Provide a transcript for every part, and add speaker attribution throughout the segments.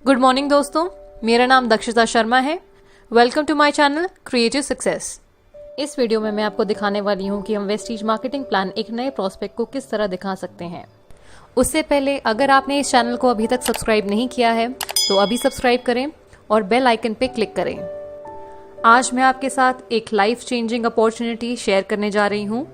Speaker 1: Good morning दोस्तों, मेरा नाम दक्षिता शर्मा है। Welcome to my channel creative success. इस वीडियो में मैं आपको दिखाने वाली हूँ कि हम वेस्टीज मार्केटिंग प्लान एक नए प्रोस्पेक्ट को किस तरह दिखा सकते हैं। उससे पहले अगर आपने इस चैनल को अभी तक सब्सक्राइब नहीं किया है तो अभी सब्सक्राइब करें और बेल आइकन पे क्लिक करें। आज मैं आपके साथ एक लाइफ चेंजिंग अपॉर्चुनिटी शेयर करने जा रही हूँ।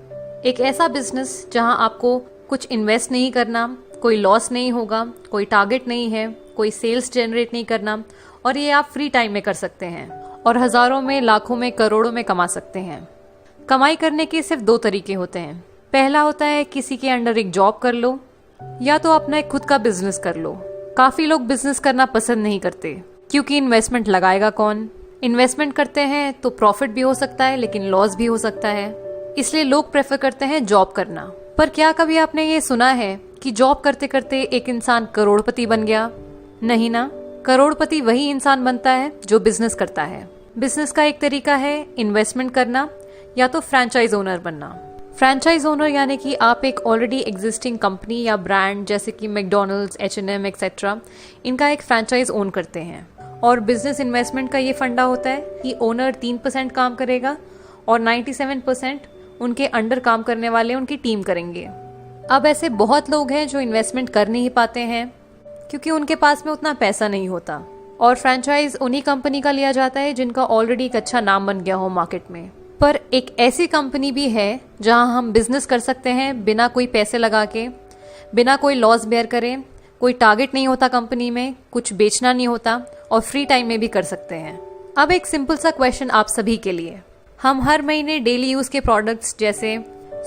Speaker 1: एक ऐसा बिजनेस जहाँ आपको कुछ इन्वेस्ट नहीं करना, कोई लॉस नहीं होगा, कोई टारगेट नहीं है, कोई सेल्स जनरेट नहीं करना और ये आप फ्री टाइम में कर सकते हैं और हजारों में, लाखों में, करोड़ों में कमा सकते हैं। कमाई करने के सिर्फ दो तरीके होते हैं। पहला होता है किसी के अंडर एक जॉब कर लो या तो अपना एक खुद का बिजनेस कर लो। काफी लोग बिजनेस करना पसंद नहीं करते क्योंकि इन्वेस्टमेंट लगाएगा कौन। इन्वेस्टमेंट करते हैं तो प्रॉफिट भी हो सकता है लेकिन लॉस भी हो सकता है, इसलिए लोग प्रेफर करते हैं जॉब करना। पर क्या कभी आपने ये सुना है कि जॉब करते करते एक इंसान करोड़पति बन गया? नहीं ना, करोड़पति वही इंसान बनता है जो बिजनेस करता है। बिजनेस का एक तरीका है इन्वेस्टमेंट करना या तो फ्रेंचाइज ओनर बनना। फ्रेंचाइज ओनर यानी कि आप एक ऑलरेडी एग्जिस्टिंग कंपनी या ब्रांड जैसे कि मैकडॉनल्ड्स, H&M एक्सेट्रा, इनका एक फ्रेंचाइज ओन करते हैं। और बिजनेस इन्वेस्टमेंट का ये फंडा होता है कि ओनर 3% काम करेगा और 97% उनके अंडर काम करने वाले उनकी टीम करेंगे। अब ऐसे बहुत लोग हैं जो इन्वेस्टमेंट कर नहीं पाते हैं क्योंकि उनके पास में उतना पैसा नहीं होता और फ्रेंचाइज उन्हीं कंपनी का लिया जाता है जिनका ऑलरेडी एक अच्छा नाम बन गया हो मार्केट में। पर एक ऐसी कंपनी भी है जहां हम बिजनेस कर सकते हैं बिना कोई पैसे लगा के, बिना कोई लॉस बेयर करे, कोई टारगेट नहीं होता कंपनी में, कुछ बेचना नहीं होता और फ्री टाइम में भी कर सकते हैं। अब एक सिंपल सा क्वेश्चन आप सभी के लिए। हम हर महीने डेली यूज के प्रोडक्ट्स जैसे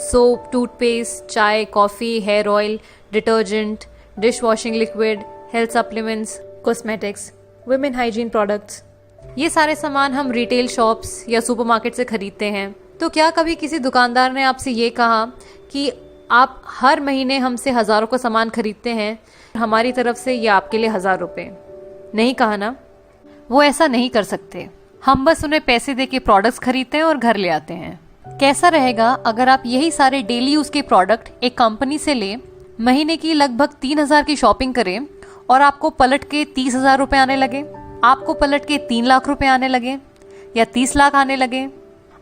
Speaker 1: सोप, टूथपेस्ट, चाय, coffee, hair oil, detergent, dish washing liquid, health supplements, cosmetics, women hygiene products, ये सारे सामान हम रिटेल शॉप्स या सुपरमार्केट से खरीदते हैं। तो क्या कभी किसी दुकानदार ने आपसे ये कहा कि आप हर महीने हमसे हजारों का सामान खरीदते हैं, हमारी तरफ से ये आपके लिए 1000 रुपए? नहीं कहा ना। वो ऐसा नहीं कर सकते। हम बस उन्हें पैसे दे के प्रोडक्ट्स खरीदते हैं और घर ले आते हैं। कैसा रहेगा अगर आप यही सारे डेली यूज के प्रोडक्ट एक कंपनी से ले, महीने की लगभग 3000 की शॉपिंग करें और आपको पलट के 30,000 रुपए आने लगे, आपको पलट के 3 लाख रुपए आने लगे या 30 लाख आने लगे?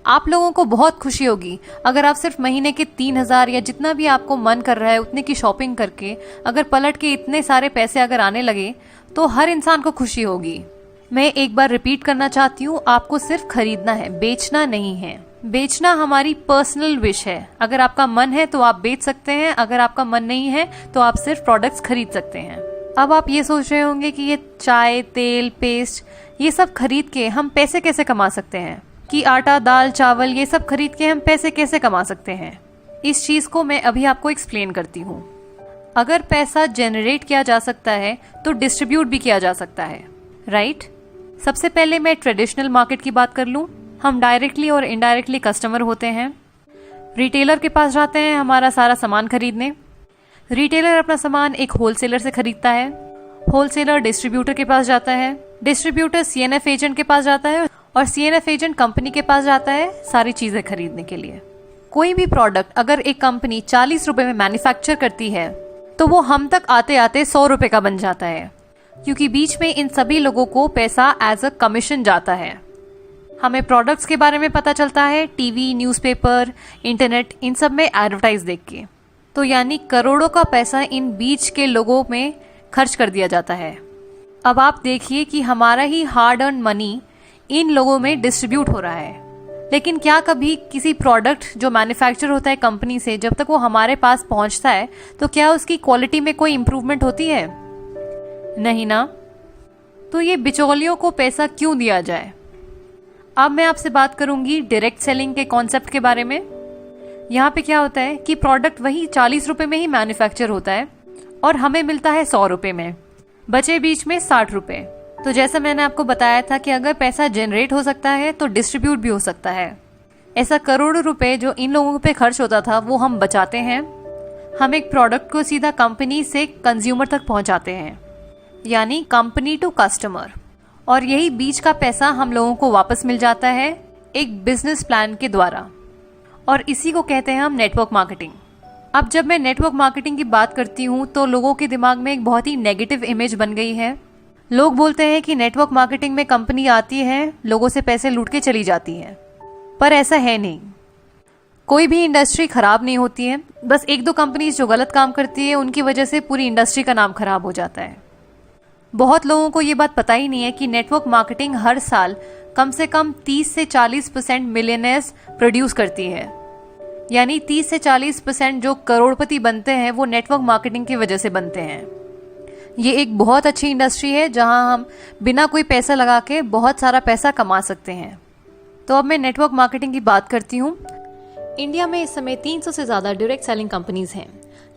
Speaker 1: आप लोगों को बहुत खुशी होगी अगर आप सिर्फ महीने के 3000 या जितना भी आपको मन कर रहा है उतने की शॉपिंग करके अगर पलट के इतने सारे पैसे अगर आने लगे तो हर इंसान को खुशी होगी। मैं एक बार रिपीट करना चाहती हूँ, आपको सिर्फ खरीदना है, बेचना नहीं है। बेचना हमारी पर्सनल विश है। अगर आपका मन है तो आप बेच सकते हैं, अगर आपका मन नहीं है तो आप सिर्फ प्रोडक्ट्स खरीद सकते हैं। अब आप ये सोच रहे होंगे कि ये चाय, तेल, पेस्ट, ये सब खरीद के हम पैसे कैसे कमा सकते हैं, कि आटा, दाल, चावल ये सब खरीद के हम पैसे कैसे कमा सकते हैं। इस चीज को मैं अभी आपको एक्सप्लेन करती हूँ। अगर पैसा जनरेट किया जा सकता है तो डिस्ट्रीब्यूट भी किया जा सकता है, राइट? सबसे पहले मैं ट्रेडिशनल मार्केट की बात कर लूं। हम डायरेक्टली और इनडायरेक्टली कस्टमर होते हैं। रिटेलर के पास जाते हैं हमारा सारा सामान खरीदने। रिटेलर अपना सामान एक होलसेलर से खरीदता है। होलसेलर डिस्ट्रीब्यूटर के पास जाता है। डिस्ट्रीब्यूटर CNF एजेंट के पास जाता है और CNF एजेंट कंपनी के पास जाता है सारी चीजें खरीदने के लिए। कोई भी प्रोडक्ट अगर एक कंपनी 40 रुपए में मैन्युफैक्चर करती है तो वो हम तक आते आते 100 रुपए का बन जाता है क्योंकि बीच में इन सभी लोगों को पैसा एज अ कमीशन जाता है। हमें प्रोडक्ट्स के बारे में पता चलता है टीवी, न्यूज़पेपर, इंटरनेट, इन सब में एडवर्टाइज देख के। तो यानी करोड़ों का पैसा इन बीच के लोगों में खर्च कर दिया जाता है। अब आप देखिए कि हमारा ही हार्ड अर्न मनी इन लोगों में डिस्ट्रीब्यूट हो रहा है। लेकिन क्या कभी किसी प्रोडक्ट जो मैन्युफैक्चर होता है कंपनी से, जब तक वो हमारे पास पहुंचता है तो क्या उसकी क्वालिटी में कोई इंप्रूवमेंट होती है? नहीं ना। तो ये बिचौलियों को पैसा क्यों दिया जाए? अब मैं आपसे बात करूंगी डायरेक्ट सेलिंग के कॉन्सेप्ट के बारे में। यहाँ पे क्या होता है कि प्रोडक्ट वही 40 रुपए में ही मैन्युफैक्चर होता है और हमें मिलता है 100 रुपए में, बचे बीच में 60 रुपए। तो जैसा मैंने आपको बताया था कि अगर पैसा जनरेट हो सकता है तो डिस्ट्रीब्यूट भी हो सकता है। ऐसा करोड़ों रुपए जो इन लोगों पे खर्च होता था वो हम बचाते हैं। हम एक प्रोडक्ट को सीधा कंपनी से कंज्यूमर तक पहुंचाते हैं, यानी कंपनी टू कस्टमर, और यही बीच का पैसा हम लोगों को वापस मिल जाता है एक बिजनेस प्लान के द्वारा। और इसी को कहते हैं हम नेटवर्क मार्केटिंग। अब जब मैं नेटवर्क मार्केटिंग की बात करती हूँ तो लोगों के दिमाग में एक बहुत ही नेगेटिव इमेज बन गई है। लोग बोलते हैं कि नेटवर्क मार्केटिंग में कंपनी आती है, लोगों से पैसे लूट के चली जाती है, पर ऐसा है नहीं। कोई भी इंडस्ट्री खराब नहीं होती है, बस एक दो कंपनीज जो गलत काम करती है उनकी वजह से पूरी इंडस्ट्री का नाम खराब हो जाता है। बहुत लोगों को ये बात पता ही नहीं है कि नेटवर्क मार्केटिंग हर साल कम से कम 30 से 40% मिलियनेयर्स प्रोड्यूस करती है। यानी 30 से 40% जो करोड़पति बनते हैं वो नेटवर्क मार्केटिंग की वजह से बनते हैं। ये एक बहुत अच्छी इंडस्ट्री है जहां हम बिना कोई पैसा लगा के बहुत सारा पैसा कमा सकते हैं। तो अब मैं नेटवर्क मार्केटिंग की बात करती हूँ। इंडिया में इस समय 300 से ज़्यादा डायरेक्ट सेलिंग कंपनीज हैं,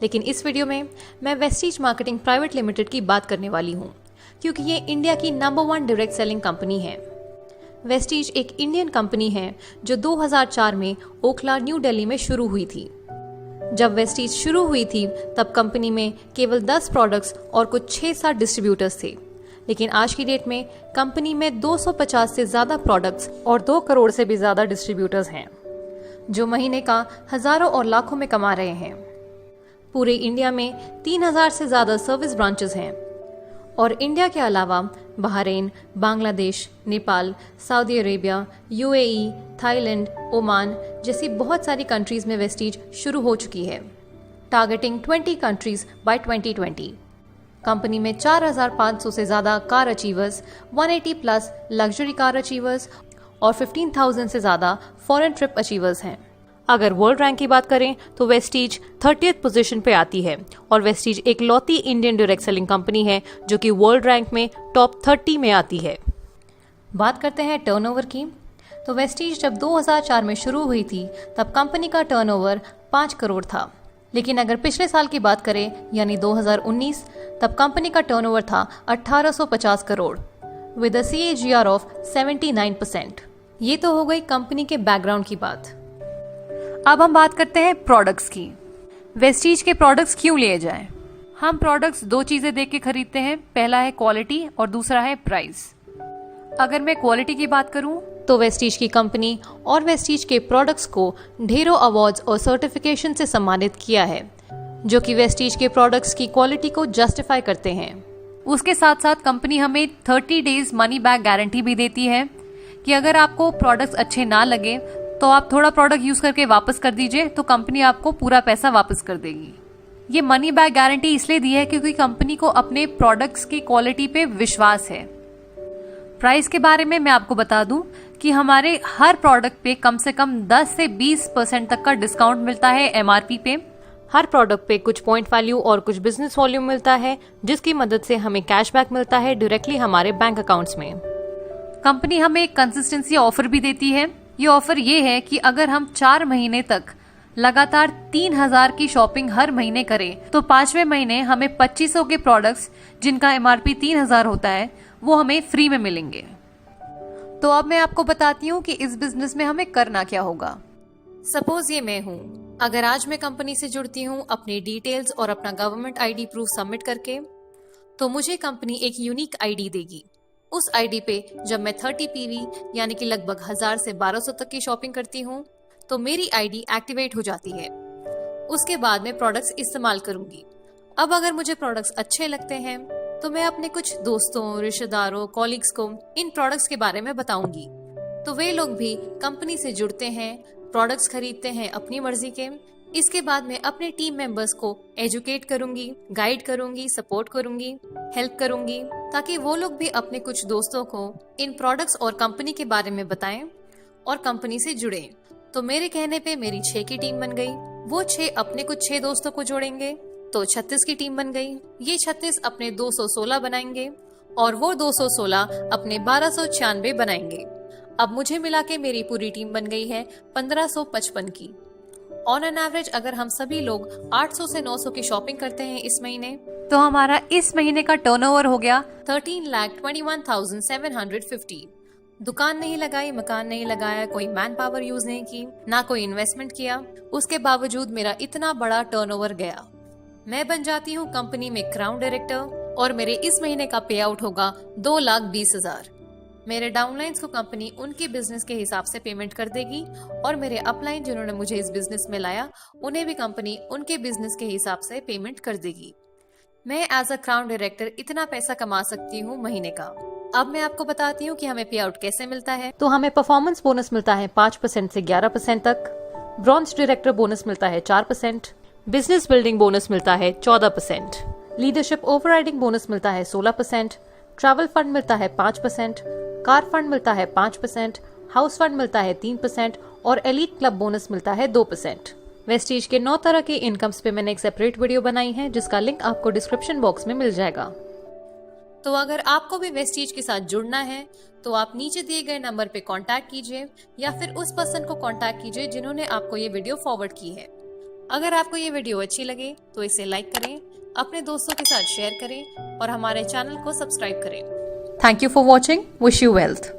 Speaker 1: लेकिन इस वीडियो में मैं वेस्टीज मार्केटिंग प्राइवेट लिमिटेड की बात करने वाली हूँ, क्योंकि ये इंडिया की नंबर 1 डायरेक्ट सेलिंग कंपनी है। वेस्टीज एक इंडियन कंपनी है जो 2004 में ओखला, न्यू दिल्ली में शुरू हुई थी। जब वेस्टीज शुरू हुई थी तब कंपनी में केवल 10 प्रोडक्ट्स और कुछ 6-7 डिस्ट्रीब्यूटर्स थे, लेकिन आज की डेट में कंपनी में 250 से ज़्यादा प्रोडक्ट्स और 2 करोड़ से भी ज़्यादा डिस्ट्रीब्यूटर्स हैं, जो महीने का हज़ारों और लाखों में कमा रहे हैं। पूरे इंडिया में 3000 से ज़्यादा सर्विस ब्रांचेस हैं और इंडिया के अलावा Bahrain, Bangladesh, Nepal, Saudi Arabia, UAE, Thailand, Oman जैसी बहुत सारी कंट्रीज में वेस्टीज शुरू हो चुकी है, टारगेटिंग 20 कंट्रीज बाय 2020। कंपनी में 4500 से ज़्यादा car achievers, 180 plus luxury car achievers और 15,000 से ज़्यादा फॉरेन ट्रिप अचीवर्स हैं। अगर वर्ल्ड रैंक की बात करें तो वेस्टीज 30th पोजीशन पे आती है और वेस्टीज एक लौती इंडियन डायरेक्ट सेलिंग कंपनी है जो कि वर्ल्ड रैंक में टॉप 30 में आती है। बात करते हैं टर्नओवर की, तो वेस्टीज जब 2004 में शुरू हुई थी तब कंपनी का टर्नओवर 5 करोड़ था, लेकिन अगर पिछले साल की बात करें यानी 2019, तब कंपनी का टर्नओवर था 1850 crore with a CAGR of 79%। ये तो हो गई कंपनी के बैकग्राउंड की बात। अब हम बात करते हैं प्रोडक्ट्स की। वेस्टीज के प्रोडक्ट्स क्यों लिए जाएं? हम प्रोडक्ट्स 2 चीजें देख के खरीदते हैं, पहला है क्वालिटी और दूसरा है प्राइस। अगर मैं क्वालिटी की बात करूं तो वेस्टीज की कंपनी और वेस्टीज के प्रोडक्ट्स को ढेरों अवार्ड्स और सर्टिफिकेशन से सम्मानित किया है, जो कि वेस्टीज के प्रोडक्ट्स की क्वालिटी को जस्टिफाई करते हैं। उसके साथ साथ कंपनी हमें 30 डेज मनी बैक गारंटी भी देती है कि अगर आपको प्रोडक्ट्स अच्छे ना लगे तो आप थोड़ा प्रोडक्ट यूज करके वापस कर दीजिए, तो कंपनी आपको पूरा पैसा वापस कर देगी। ये मनी बैक गारंटी इसलिए दी है क्योंकि कंपनी को अपने प्रोडक्ट्स की क्वालिटी पे विश्वास है। प्राइस के बारे में मैं आपको बता दूं कि हमारे हर प्रोडक्ट पे कम से कम 10 से 20% तक का डिस्काउंट मिलता है MRP पे। हर प्रोडक्ट पे कुछ पॉइंट वैल्यू और कुछ बिजनेस वॉल्यूम मिलता है, जिसकी मदद से हमें कैशबैक मिलता है डायरेक्टली हमारे बैंक अकाउंट्स में। कंपनी हमें एक कंसिस्टेंसी ऑफर भी देती है। ये ऑफर ये है कि अगर हम 4 महीने तक लगातार 3000 की शॉपिंग हर महीने करें तो 5वें महीने हमें 2500 के प्रोडक्ट्स जिनका MRP 3000 होता है वो हमें फ्री में मिलेंगे। तो अब मैं आपको बताती हूँ कि इस बिजनेस में हमें करना क्या होगा। सपोज ये मैं हूँ, अगर आज मैं कंपनी से जुड़ती हूँ अपनी डिटेल्स और अपना गवर्नमेंट ID प्रूफ सबमिट करके, तो मुझे कंपनी एक यूनिक ID देगी। उस ID पे जब मैं 30 PV यानी कि लगभग 1000 से 1200 तक की शॉपिंग करती हूँ तो मेरी ID एक्टिवेट हो जाती है। उसके बाद मैं प्रोडक्ट्स इस्तेमाल करूंगी। अब अगर मुझे प्रोडक्ट्स अच्छे लगते हैं तो मैं अपने कुछ दोस्तों, रिश्तेदारों, कॉलीग्स को इन प्रोडक्ट्स के बारे में बताऊंगी, तो वे लोग भी कंपनी से जुड़ते हैं, प्रोडक्ट्स खरीदते हैं अपनी मर्जी के। इसके बाद मैं अपने टीम मेंबर्स को एजुकेट करूंगी, गाइड करूंगी, सपोर्ट करूंगी, हेल्प करूंगी, ताकि वो लोग भी अपने कुछ दोस्तों को इन प्रोडक्ट्स और कंपनी के बारे में बताएं और कंपनी से जुड़ें। तो मेरे कहने पे मेरी 6 की टीम बन गई। वो 6 अपने कुछ 6 दोस्तों को जोड़ेंगे तो 36 की टीम बन गई। ये 36 अपने 216 बनाएंगे और वो 216 अपने 1296 बनाएंगे। अब मुझे मिला के मेरी पूरी टीम बन गई है 1555 की। ऑन एन एवरेज अगर हम सभी लोग 800 से 900 की शॉपिंग करते हैं इस महीने, तो हमारा इस महीने का टर्नओवर हो गया 13,21,750। दुकान नहीं लगाई, मकान नहीं लगाया, कोई मैन पावर यूज नहीं की, ना कोई इन्वेस्टमेंट किया, उसके बावजूद मेरा इतना बड़ा टर्नओवर गया। मैं बन जाती हूँ कंपनी में क्राउन डायरेक्टर और मेरे इस महीने का पे आउट होगा 2,20,000। मेरे डाउनलाइंस को कंपनी उनके बिजनेस के हिसाब से पेमेंट कर देगी और मेरे अपलाइन जिन्होंने मुझे इस बिजनेस में लाया उन्हें भी कंपनी उनके बिजनेस के हिसाब से पेमेंट कर देगी। मैं एज अ क्राउन डायरेक्टर इतना पैसा कमा सकती हूँ महीने का। अब मैं आपको बताती हूँ कि हमें पे आउट कैसे मिलता है। तो हमें परफॉर्मेंस बोनस मिलता है 5% से 11% तक, ब्रॉन्ज डायरेक्टर बोनस मिलता है 4%, बिजनेस बिल्डिंग बोनस मिलता है 14%, लीडरशिप ओवरराइडिंग बोनस मिलता है 16%, ट्रैवल फंड मिलता है 5%, कार फंड मिलता है 5%, हाउस फंड मिलता है 3% और एलीट क्लब बोनस मिलता है 2%। वेस्टीज के 9 तरह के इनकम्स पे मैंने एक सेपरेट वीडियो बनाई है जिसका लिंक आपको डिस्क्रिप्शन बॉक्स में मिल जाएगा। तो अगर आपको भी वेस्टीज के साथ जुड़ना है तो आप नीचे दिए गए नंबर पे कांटेक्ट कीजिए या फिर उस पर्सन को कांटेक्ट कीजिए जिन्होंने आपको ये वीडियो फॉरवर्ड की है। अगर आपको ये वीडियो अच्छी लगे तो इसे लाइक करें, अपने दोस्तों के साथ शेयर करें और हमारे चैनल को सब्सक्राइब करें। Thank you for watching. Wish you wealth.